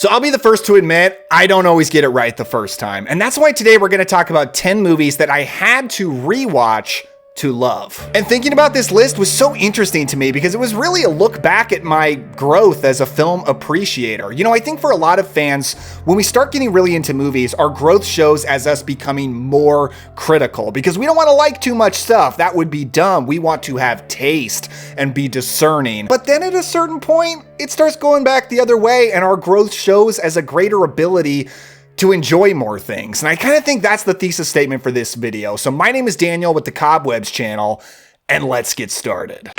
So I'll be the first to admit, I don't always get it right the first time. And that's why today we're gonna talk about 10 movies that I had to rewatch to love. And thinking about this list was so interesting to me because it was really a look back at my growth as a film appreciator. You know, I think for a lot of fans, when we start getting really into movies, our growth shows as us becoming more critical because we don't want to like too much stuff. That would be dumb. We want to have taste and be discerning. But then at a certain point, it starts going back the other way and our growth shows as a greater ability to enjoy more things. And I kind of think that's the thesis statement for this video. So my name is Daniel with the Cobwebs channel, and let's get started.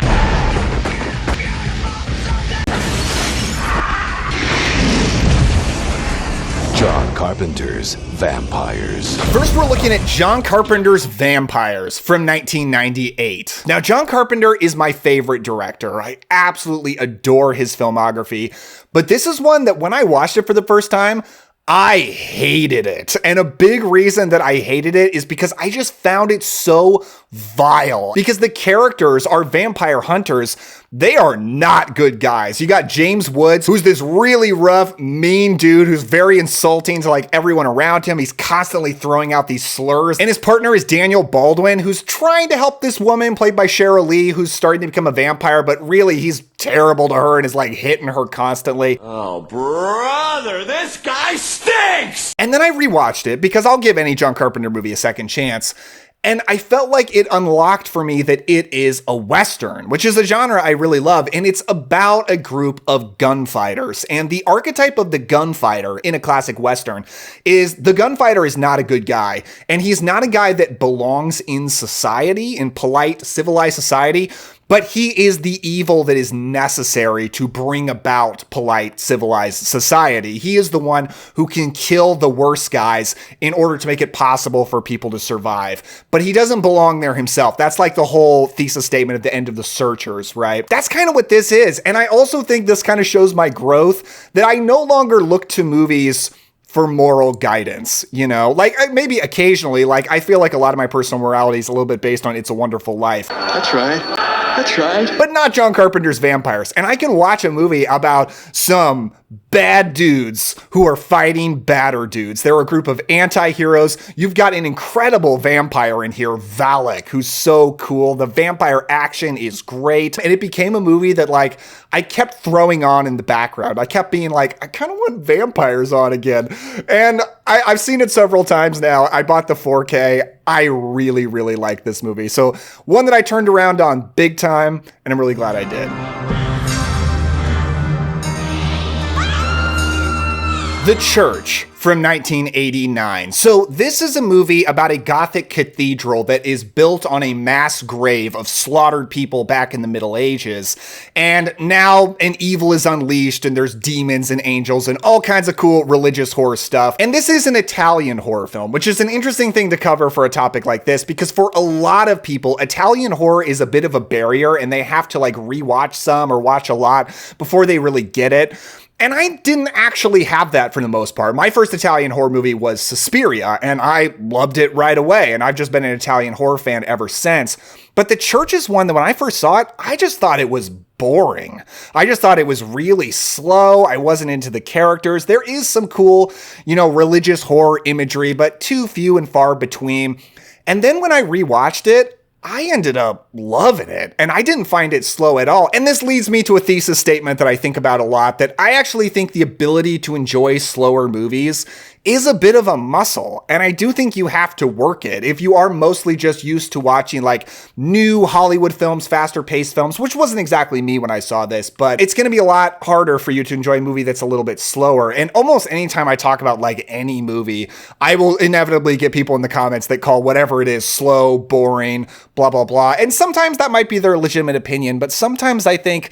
John Carpenter's Vampires. First, we're looking at John Carpenter's Vampires from 1998. Now, John Carpenter is my favorite director. I absolutely adore his filmography, but this is one that when I watched it for the first time, I hated it. And a big reason that I hated it is because I just found it so vile. Because the characters are vampire hunters. They are not good guys. You got James Woods, who's this really rough, mean dude who's very insulting to like everyone around him. He's constantly throwing out these slurs. And his partner is Daniel Baldwin, who's trying to help this woman played by Cheryl Lee, who's starting to become a vampire, but really he's terrible to her and is like hitting her constantly. Oh, brother, this guy stinks! And then I rewatched it because I'll give any John Carpenter movie a second chance. And I felt like it unlocked for me that it is a Western, which is a genre I really love. And it's about a group of gunfighters. And the archetype of the gunfighter in a classic Western is the gunfighter is not a good guy. And he's not a guy that belongs in society, in polite, civilized society. But he is the evil that is necessary to bring about polite, civilized society. He is the one who can kill the worst guys in order to make it possible for people to survive. But he doesn't belong there himself. That's like the whole thesis statement at the end of The Searchers, right? That's kind of what this is. And I also think this kind of shows my growth that I no longer look to movies for moral guidance, you know, like maybe occasionally, like I feel like a lot of my personal morality is a little bit based on It's a Wonderful Life. That's right. But not John Carpenter's Vampires. And I can watch a movie about some bad dudes who are fighting badder dudes. They're a group of anti-heroes. You've got an incredible vampire in here, Valak, who's so cool. The vampire action is great. And it became a movie that like I kept throwing on in the background. I kept being like, I kind of want vampires on again. And I've seen it several times now. I bought the 4K. I really, really like this movie. So one that I turned around on big time, and I'm really glad I did. The Church from 1989. So this is a movie about a Gothic cathedral that is built on a mass grave of slaughtered people back in the Middle Ages. And now an evil is unleashed and there's demons and angels and all kinds of cool religious horror stuff. And this is an Italian horror film, which is an interesting thing to cover for a topic like this, because for a lot of people, Italian horror is a bit of a barrier and they have to like rewatch some or watch a lot before they really get it. And I didn't actually have that for the most part. My first Italian horror movie was Suspiria, and I loved it right away. And I've just been an Italian horror fan ever since. But The Church is one that when I first saw it, I just thought it was boring. I just thought it was really slow. I wasn't into the characters. There is some cool, you know, religious horror imagery, but too few and far between. And then when I rewatched it, I ended up loving it, and I didn't find it slow at all. And this leads me to a thesis statement that I think about a lot, that I actually think the ability to enjoy slower movies is a bit of a muscle, and I do think you have to work it. If you are mostly just used to watching like new Hollywood films, faster paced films, which wasn't exactly me when I saw this, but it's going to be a lot harder for you to enjoy a movie that's a little bit slower. And almost anytime I talk about like any movie, I will inevitably get people in the comments that call whatever it is slow, boring, blah, blah, blah. And sometimes that might be their legitimate opinion, but sometimes I think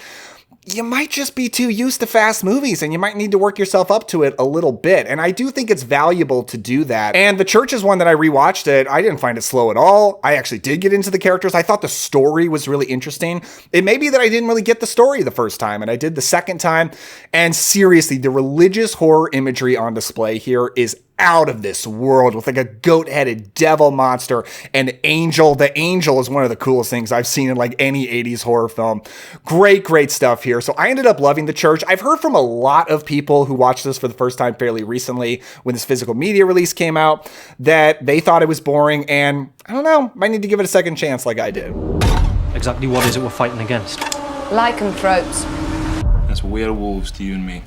you might just be too used to fast movies and you might need to work yourself up to it a little bit. And I do think it's valuable to do that. And The Church is one that I rewatched it. I didn't find it slow at all. I actually did get into the characters. I thought the story was really interesting. It may be that I didn't really get the story the first time, and I did the second time. And seriously, the religious horror imagery on display here is out of this world with like a goat-headed devil monster and Angel. The Angel is one of the coolest things I've seen in like any 80s horror film. Great stuff here. So I ended up loving The Church. I've heard from a lot of people who watched this for the first time fairly recently when this physical media release came out that they thought it was boring, and I don't know, might need to give it a second chance like I did. Exactly what is it we're fighting against? Lycanthropes. That's werewolves to you and me.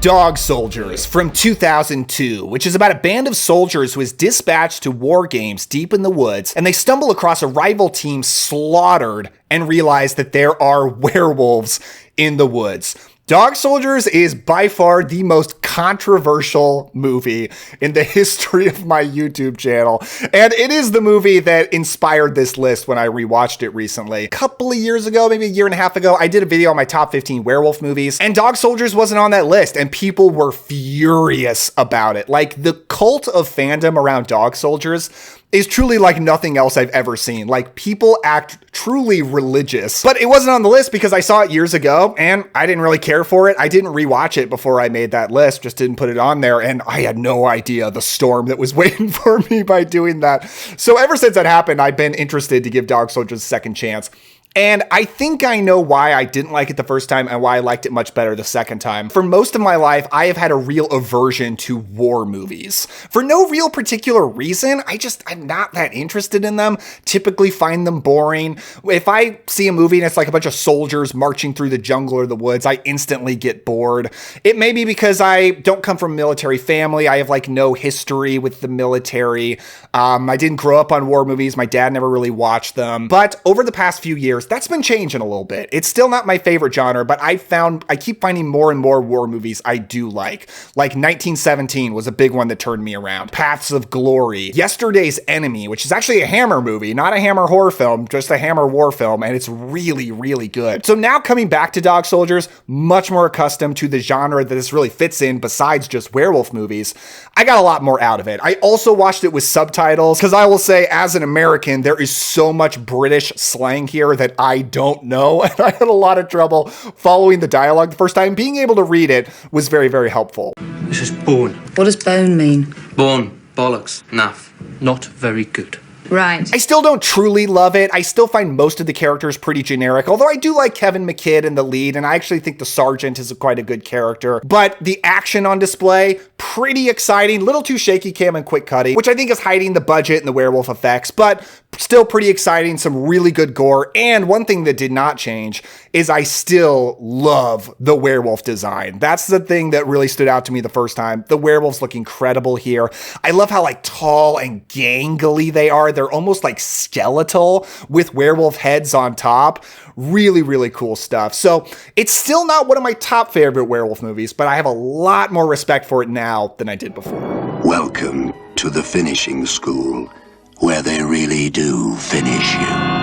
Dog Soldiers from 2002, which is about a band of soldiers who is dispatched to war games deep in the woods, and they stumble across a rival team slaughtered and realize that there are werewolves in the woods. Dog Soldiers is by far the most controversial movie in the history of my YouTube channel. And it is the movie that inspired this list when I rewatched it recently. A couple of years ago, maybe a year and a half ago, I did a video on my top 15 werewolf movies, and Dog Soldiers wasn't on that list, and people were furious about it. Like, the cult of fandom around Dog Soldiers is truly like nothing else I've ever seen. Like, people act truly religious. But it wasn't on the list because I saw it years ago and I didn't really care for it. I didn't rewatch it before I made that list, just didn't put it on there, and I had no idea the storm that was waiting for me by doing that. So ever since that happened, I've been interested to give Dog Soldiers a second chance. And I think I know why I didn't like it the first time and why I liked it much better the second time. For most of my life, I have had a real aversion to war movies. For no real particular reason, I'm not that interested in them. Typically find them boring. If I see a movie and it's like a bunch of soldiers marching through the jungle or the woods, I instantly get bored. It may be because I don't come from a military family. I have like no history with the military. I didn't grow up on war movies. My dad never really watched them. But over the past few years, that's been changing a little bit. It's still not my favorite genre, but I keep finding more and more war movies I do like. Like 1917 was a big one that turned me around. Paths of Glory. Yesterday's Enemy, which is actually a Hammer movie, not a Hammer horror film, just a Hammer war film, and it's really good. So now coming back to Dog Soldiers, much more accustomed to the genre that this really fits in besides just werewolf movies, I got a lot more out of it. I also watched it with subtitles, because I will say, as an American, there is so much British slang here that I don't know, and I had a lot of trouble following the dialogue the first time. Being able to read it was very helpful. This is bone. What does bone mean? Bone. Bollocks. Naff. Not very good. Right. I still don't truly love it. I still find most of the characters pretty generic, although I do like Kevin McKidd in the lead, and I actually think the sergeant is quite a good character. But the action on display, pretty exciting. Little too shaky cam and quick cutting, which I think is hiding the budget and the werewolf effects, but still pretty exciting. Some really good gore. And one thing that did not change is I still love the werewolf design. That's the thing that really stood out to me the first time. The werewolves look incredible here. I love how like tall and gangly they are. They're almost like skeletal with werewolf heads on top. Really cool stuff. So it's still not one of my top favorite werewolf movies, but I have a lot more respect for it now than I did before. Welcome to the finishing school, where they really do finish you.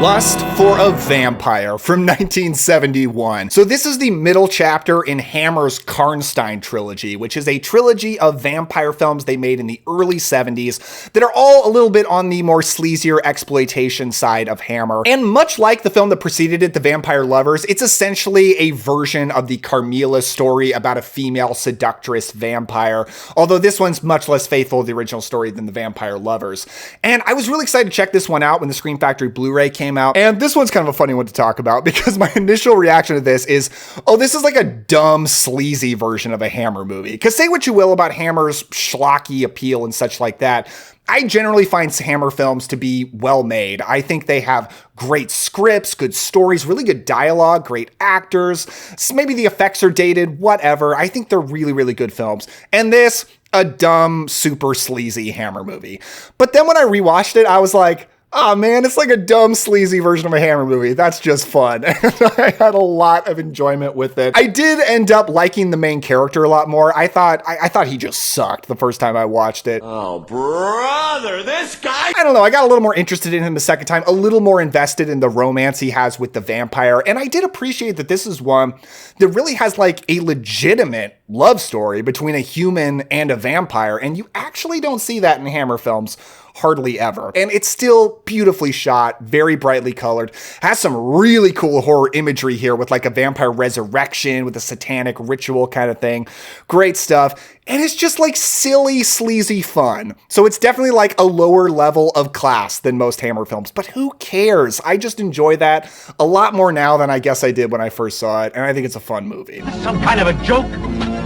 Lust for a Vampire from 1971. So this is the middle chapter in Hammer's Karnstein trilogy, which is a trilogy of vampire films they made in the early 70s that are all a little bit on the more sleazier exploitation side of Hammer. And much like the film that preceded it, The Vampire Lovers, it's essentially a version of the Carmilla story about a female seductress vampire, although this one's much less faithful to the original story than The Vampire Lovers. And I was really excited to check this one out when the Scream Factory Blu-ray came out. And this one's kind of a funny one to talk about because my initial reaction to this is, oh, this is like a dumb, sleazy version of a Hammer movie. Because say what you will about Hammer's schlocky appeal and such like that, I generally find Hammer films to be well made. I think they have great scripts, good stories, really good dialogue, great actors. So maybe the effects are dated, whatever. I think they're really good films. And this, a dumb, super sleazy Hammer movie. But then when I rewatched it, I was like, oh man, it's like a dumb, sleazy version of a Hammer movie. That's just fun. And I had a lot of enjoyment with it. I did end up liking the main character a lot more. I thought he just sucked the first time I watched it. Oh, brother, this guy! I don't know, I got a little more interested in him the second time, a little more invested in the romance he has with the vampire, and I did appreciate that this is one that really has like a legitimate love story between a human and a vampire, and you actually don't see that in Hammer films hardly ever. And it's still beautifully shot, very brightly colored, has some really cool horror imagery here with like a vampire resurrection with a satanic ritual kind of thing. Great stuff. And it's just like silly, sleazy fun. So it's definitely like a lower level of class than most Hammer films, but who cares? I just enjoy that a lot more now than I guess I did when I first saw it, and I think it's a fun movie. Some kind of a joke?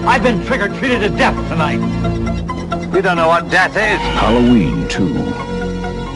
I've been trigger-treated to death tonight. You don't know what death is. Halloween 2.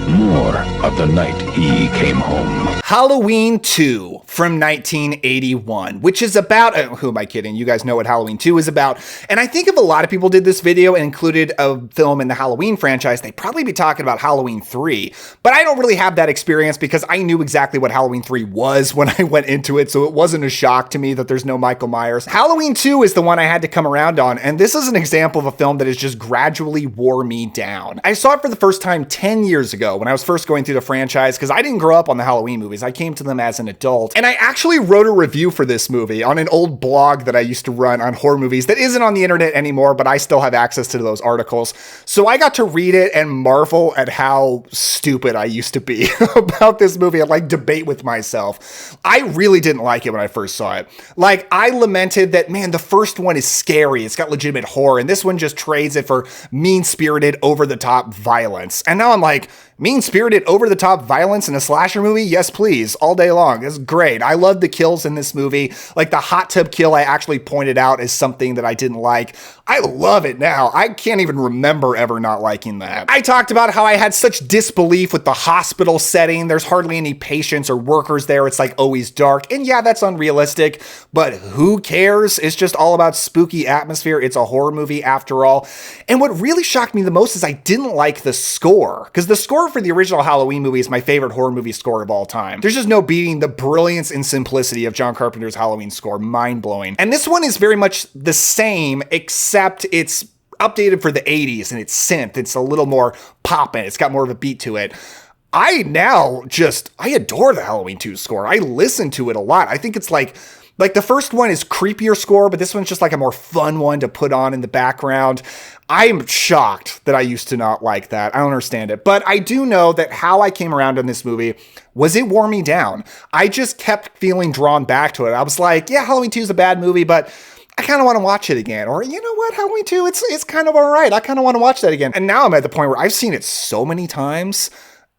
More of the night he came home. Halloween 2 from 1981, which is about, who am I kidding? You guys know what Halloween 2 is about. And I think if a lot of people did this video and included a film in the Halloween franchise, they'd probably be talking about Halloween 3. But I don't really have that experience because I knew exactly what Halloween 3 was when I went into it, so it wasn't a shock to me that there's no Michael Myers. Halloween 2 is the one I had to come around on, and this is an example of a film that has just gradually wore me down. I saw it for the first time 10 years ago when I was first going through the franchise, because I didn't grow up on the Halloween movies. I came to them as an adult. And I actually wrote a review for this movie on an old blog that I used to run on horror movies that isn't on the internet anymore, but I still have access to those articles. So I got to read it and marvel at how stupid I used to be about this movie and like debate with myself. I really didn't like it when I first saw it. Like, I lamented that, man, the first one is scary. It's got legitimate horror, and this one just trades it for mean-spirited, over-the-top violence. And now I'm like, mean-spirited, over-the-top violence in a slasher movie? Yes, please. All day long. It's great. I love the kills in this movie. Like the hot tub kill I actually pointed out as something that I didn't like. I love it now. I can't even remember ever not liking that. I talked about how I had such disbelief with the hospital setting. There's hardly any patients or workers there. It's like always dark. And yeah, that's unrealistic, but who cares? It's just all about spooky atmosphere. It's a horror movie after all. And what really shocked me the most is I didn't like the score, because the score for the original Halloween movie is my favorite horror movie score of all time. There's just no beating the brilliance and simplicity of John Carpenter's Halloween score. Mind-blowing. And this one is very much the same, except it's updated for the 80s and it's synth. It's a little more poppin'. It's got more of a beat to it. I adore the Halloween 2 score. I listen to it a lot. I think it's like the first one is creepier score, but this one's just like a more fun one to put on in the background. I'm shocked that I used to not like that. I don't understand it. But I do know that how I came around on this movie was it wore me down. I just kept feeling drawn back to it. I was like, yeah, Halloween 2 is a bad movie, but I kind of want to watch it again. Or, you know what, Halloween 2, it's kind of all right. I kind of want to watch that again. And now I'm at the point where I've seen it so many times,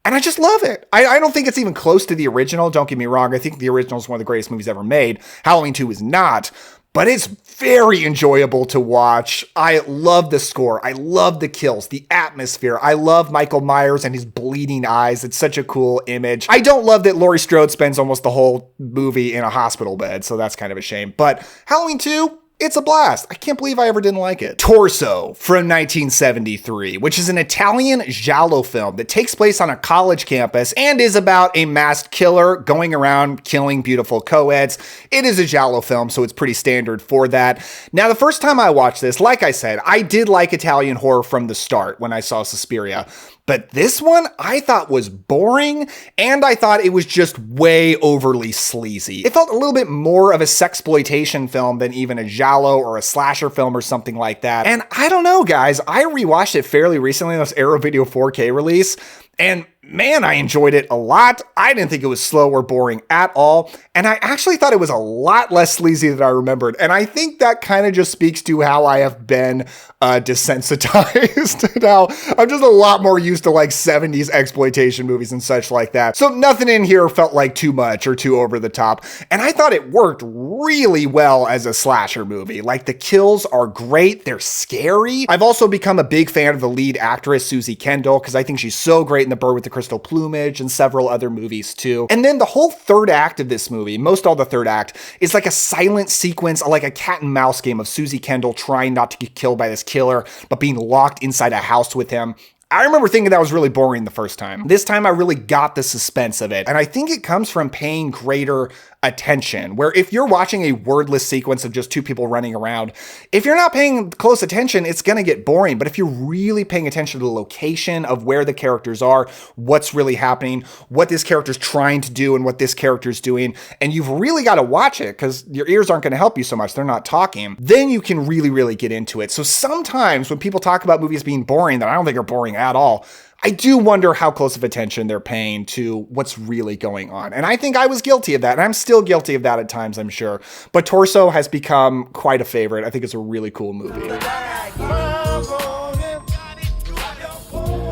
and I just love it. I don't think it's even close to the original. Don't get me wrong. I think the original is one of the greatest movies ever made. Halloween 2 is not, but it's very enjoyable to watch. I love the score. I love the kills, the atmosphere. I love Michael Myers and his bleeding eyes. It's such a cool image. I don't love that Laurie Strode spends almost the whole movie in a hospital bed, so that's kind of a shame. But Halloween 2, it's a blast. I can't believe I ever didn't like it. Torso from 1973, which is an Italian giallo film that takes place on a college campus and is about a masked killer going around killing beautiful co-eds. It is a giallo film, so it's pretty standard for that. Now, the first time I watched this, like I said, I did like Italian horror from the start when I saw Suspiria. But this one I thought was boring, and I thought it was just way overly sleazy. It felt a little bit more of a sexploitation film than even a giallo or a slasher film or something like that. And I don't know, guys, I rewatched it fairly recently, this Arrow Video 4K release, and man, I enjoyed it a lot. I didn't think it was slow or boring at all. And I actually thought it was a lot less sleazy than I remembered. And I think that kind of just speaks to how I have been desensitized. Now, I'm just a lot more used to like 70s exploitation movies and such like that. So nothing in here felt like too much or too over the top. And I thought it worked really well as a slasher movie. Like the kills are great. They're scary. I've also become a big fan of the lead actress, Susie Kendall, because I think she's so great in The Bird with the Crystal Plumage and several other movies too. And then the whole third act of this movie, most all the third act, is like a silent sequence, like a cat and mouse game of Susie Kendall trying not to get killed by this killer, but being locked inside a house with him. I remember thinking that was really boring the first time. This time I really got the suspense of it. And I think it comes from paying greater attention, where if you're watching a wordless sequence of just two people running around, if you're not paying close attention, it's going to get boring. But if you're really paying attention to the location of where the characters are, what's really happening, what this character's trying to do and what this character's doing, and you've really got to watch it because your ears aren't going to help you so much, they're not talking, then you can really get into it. So sometimes when people talk about movies being boring, that I don't think are boring at all, I do wonder how close of attention they're paying to what's really going on. And I think I was guilty of that, and I'm still guilty of that at times, I'm sure. But Torso has become quite a favorite. I think it's a really cool movie.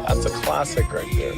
That's a classic right there.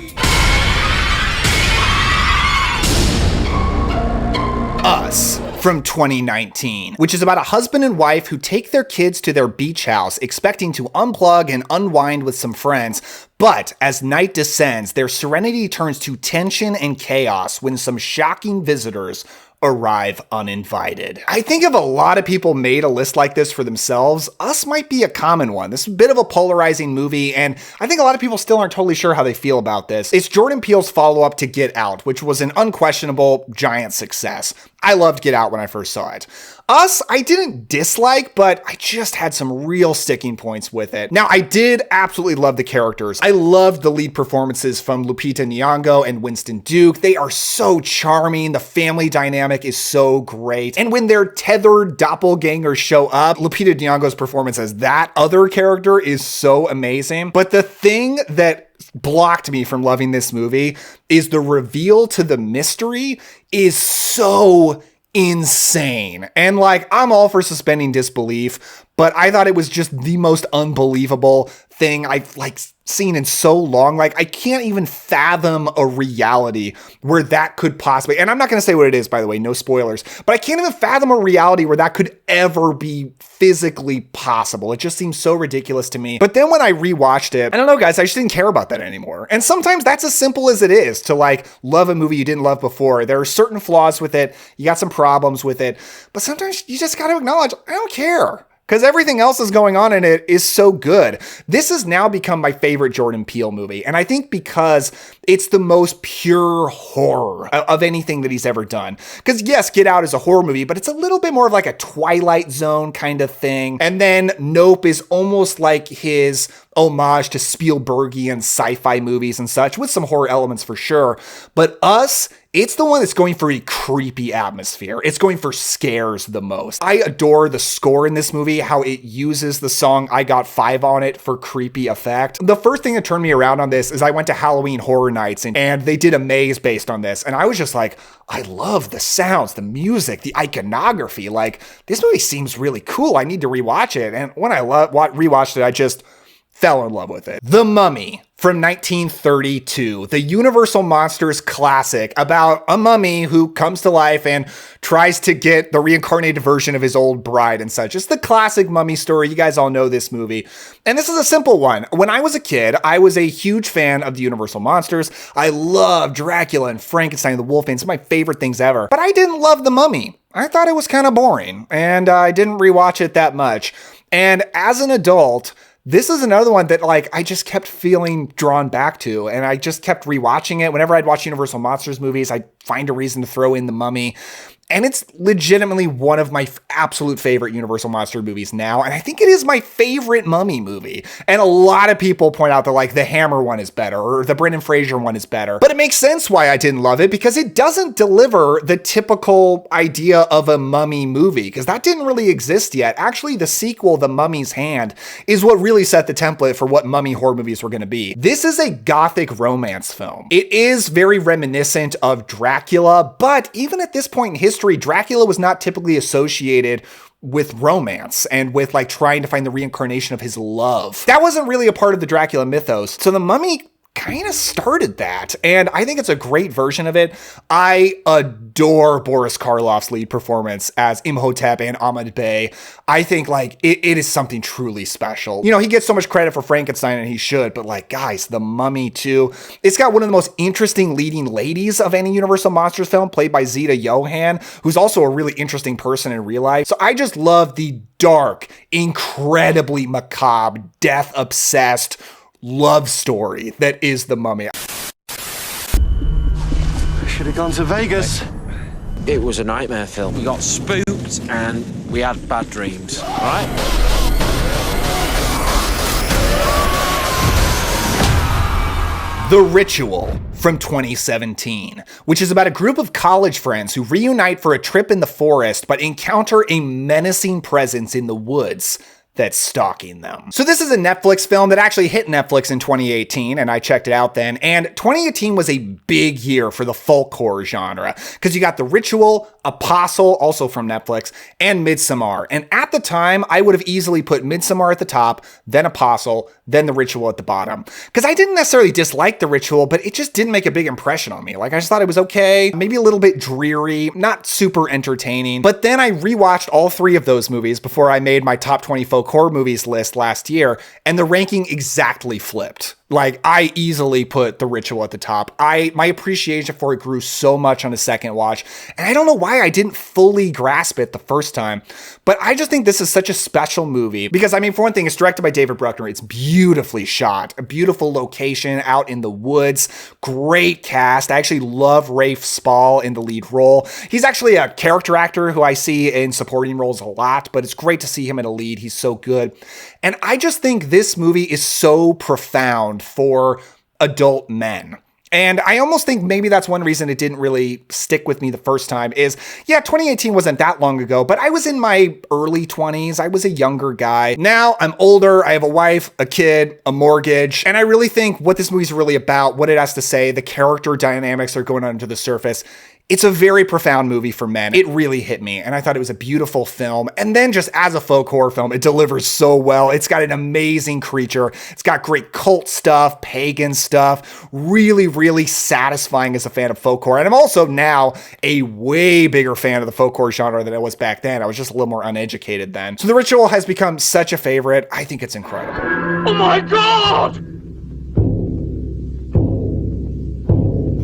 Us from 2019, which is about a husband and wife who take their kids to their beach house expecting to unplug and unwind with some friends. But as night descends, their serenity turns to tension and chaos when some shocking visitors arrive uninvited. I think if a lot of people made a list like this for themselves, Us might be a common one. This is a bit of a polarizing movie, and I think a lot of people still aren't totally sure how they feel about this. It's Jordan Peele's follow-up to Get Out, which was an unquestionable giant success. I loved Get Out when I first saw it. Us, I didn't dislike, but I just had some real sticking points with it. Now, I did absolutely love the characters. I loved the lead performances from Lupita Nyong'o and Winston Duke. They are so charming. The family dynamic is so great. And when their tethered doppelgangers show up, Lupita Nyong'o's performance as that other character is so amazing. But the thing that blocked me from loving this movie is the reveal to the mystery is so insane. And like, I'm all for suspending disbelief, but I thought it was just the most unbelievable thing I've like seen in so long. Like, I can't even fathom a reality where that could possibly, and I'm not going to say what it is, by the way, no spoilers, but I can't even fathom a reality where that could ever be physically possible. It just seems so ridiculous to me. But then when I rewatched it, I don't know, guys, I just didn't care about that anymore. And sometimes that's as simple as it is to like love a movie you didn't love before. There are certain flaws with it. You got some problems with it, but sometimes you just got to acknowledge, I don't care. Because everything else is going on in it is so good. This has now become my favorite Jordan Peele movie. And I think because it's the most pure horror of anything that he's ever done. Because yes, Get Out is a horror movie, but it's a little bit more of like a Twilight Zone kind of thing. And then Nope is almost like his homage to Spielbergian sci-fi movies and such, with some horror elements for sure. But Us, it's the one that's going for a creepy atmosphere. It's going for scares the most. I adore the score in this movie, how it uses the song I Got Five on It for creepy effect. The first thing that turned me around on this is I went to Halloween Horror Nights and they did a maze based on this. And I was just like, I love the sounds, the music, the iconography. Like, this movie seems really cool. I need to rewatch it. And when I rewatched it, I just fell in love with it. The Mummy from 1932, the Universal Monsters classic about a mummy who comes to life and tries to get the reincarnated version of his old bride and such. It's the classic mummy story. You guys all know this movie. And this is a simple one. When I was a kid, I was a huge fan of the Universal Monsters. I loved Dracula and Frankenstein and the Wolfman. Some of my favorite things ever. But I didn't love The Mummy. I thought it was kind of boring, and I didn't rewatch it that much. And as an adult, this is another one that like I just kept feeling drawn back to, and I just kept rewatching it. Whenever I'd watch Universal Monsters movies, I'd find a reason to throw in The Mummy. And it's legitimately one of my absolute favorite Universal Monster movies now. And I think it is my favorite mummy movie. And a lot of people point out that like the Hammer one is better or the Brendan Fraser one is better. But it makes sense why I didn't love it, because it doesn't deliver the typical idea of a mummy movie, because that didn't really exist yet. Actually, the sequel, The Mummy's Hand, is what really set the template for what mummy horror movies were going to be. This is a gothic romance film. It is very reminiscent of Dracula, but even at this point in history, Dracula was not typically associated with romance and with like trying to find the reincarnation of his love. That wasn't really a part of the Dracula mythos. So The Mummy kind of started that, and I think it's a great version of it. I adore Boris Karloff's lead performance as Imhotep and Ahmed Bey. I think like it is something truly special. You know, he gets so much credit for Frankenstein, and he should, but like, guys, The Mummy too. It's got one of the most interesting leading ladies of any Universal Monsters film, played by Zita Johann, who's also a really interesting person in real life. So I just love the dark, incredibly macabre, death-obsessed love story that is The Mummy. Should have gone to Vegas. It was a nightmare film. We got spooked and we had bad dreams, all right? The Ritual from 2017, which is about a group of college friends who reunite for a trip in the forest but encounter a menacing presence in the woods that's stalking them. So this is a Netflix film that actually hit Netflix in 2018, and I checked it out then, and 2018 was a big year for the folk horror genre, because you got The Ritual, Apostle, also from Netflix, and Midsommar. And at the time, I would have easily put Midsommar at the top, then Apostle, then The Ritual at the bottom. Because I didn't necessarily dislike The Ritual, but it just didn't make a big impression on me. Like, I just thought it was okay, maybe a little bit dreary, not super entertaining. But then I rewatched all three of those movies before I made my top 20 folk horror movies list last year, and the ranking exactly flipped. Like, I easily put The Ritual at the top. My appreciation for it grew so much on a second watch, and I don't know why I didn't fully grasp it the first time, but I just think this is such a special movie because, I mean, for one thing, it's directed by David Bruckner. It's beautifully shot, a beautiful location out in the woods, great cast. I actually love Rafe Spall in the lead role. He's actually a character actor who I see in supporting roles a lot, but it's great to see him in a lead. He's so good. And I just think this movie is so profound for adult men. And I almost think maybe that's one reason it didn't really stick with me the first time is, yeah, 2018 wasn't that long ago, but I was in my early 20s. I was a younger guy. Now I'm older. I have a wife, a kid, a mortgage. And I really think what this movie's really about, what it has to say, the character dynamics are going under the surface. It's a very profound movie for men. It really hit me, and I thought it was a beautiful film. And then just as a folk horror film, it delivers so well. It's got an amazing creature. It's got great cult stuff, pagan stuff, really, really satisfying as a fan of folk horror. And I'm also now a way bigger fan of the folk horror genre than I was back then. I was just a little more uneducated then. So The Ritual has become such a favorite. I think it's incredible. Oh my God!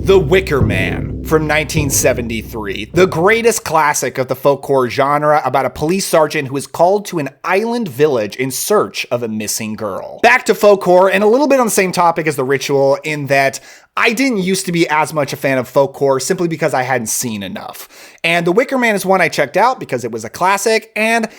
The Wicker Man from 1973, the greatest classic of the folk horror genre about a police sergeant who is called to an island village in search of a missing girl. Back to folk horror, and a little bit on the same topic as The Ritual in that I didn't used to be as much a fan of folk horror simply because I hadn't seen enough. And The Wicker Man is one I checked out because it was a classic, and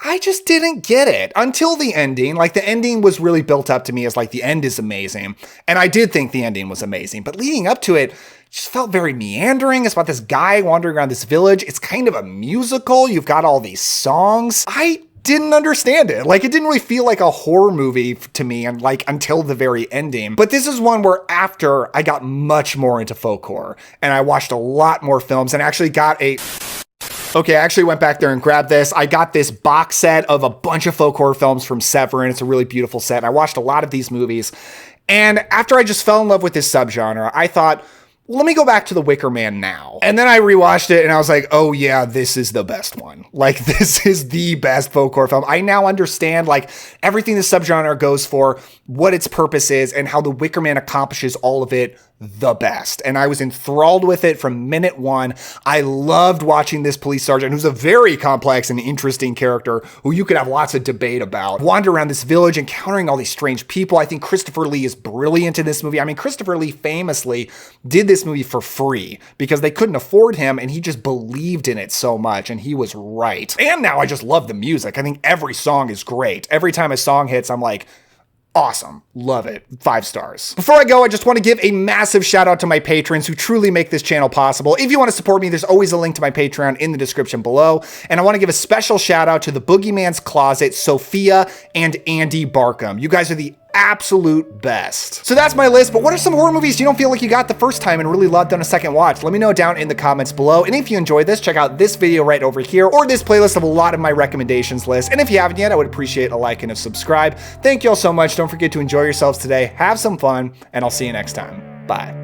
I just didn't get it until the ending. Like, the ending was really built up to me as like the end is amazing. And I did think the ending was amazing, but leading up to it just felt very meandering. It's about this guy wandering around this village. It's kind of a musical. You've got all these songs. I didn't understand it. Like, it didn't really feel like a horror movie to me, and like until the very ending. But this is one where after I got much more into folk horror and I watched a lot more films and actually got Okay, I actually went back there and grabbed this. I got this box set of a bunch of folk horror films from Severin. It's a really beautiful set. And I watched a lot of these movies. And after I just fell in love with this subgenre, I thought, well, let me go back to The Wicker Man now. And then I rewatched it and I was like, oh yeah, this is the best one. Like, this is the best folk horror film. I now understand like everything the subgenre goes for, what its purpose is, and how The Wicker Man accomplishes all of it the best. And I was enthralled with it from minute one. I loved watching this police sergeant, who's a very complex and interesting character who you could have lots of debate about, wander around this village, encountering all these strange people. I think Christopher Lee is brilliant in this movie. I mean, Christopher Lee famously did this movie for free because they couldn't afford him, and he just believed in it so much, and he was right. And now I just love the music. I think every song is great. Every time a song hits, I'm like, awesome. Love it. 5 stars. Before I go, I just want to give a massive shout out to my patrons who truly make this channel possible. If you want to support me, there's always a link to my Patreon in the description below. And I want to give a special shout out to the Boogeyman's Closet, Sophia, and Andy Barkham. You guys are the absolute best. So that's my list, but what are some horror movies you don't feel like you got the first time and really loved on a second watch? Let me know down in the comments below. And if you enjoyed this, check out this video right over here or this playlist of a lot of my recommendations list. And if you haven't yet, I would appreciate a like and a subscribe. Thank you all so much. Don't forget to enjoy yourselves today. Have some fun, and I'll see you next time. Bye.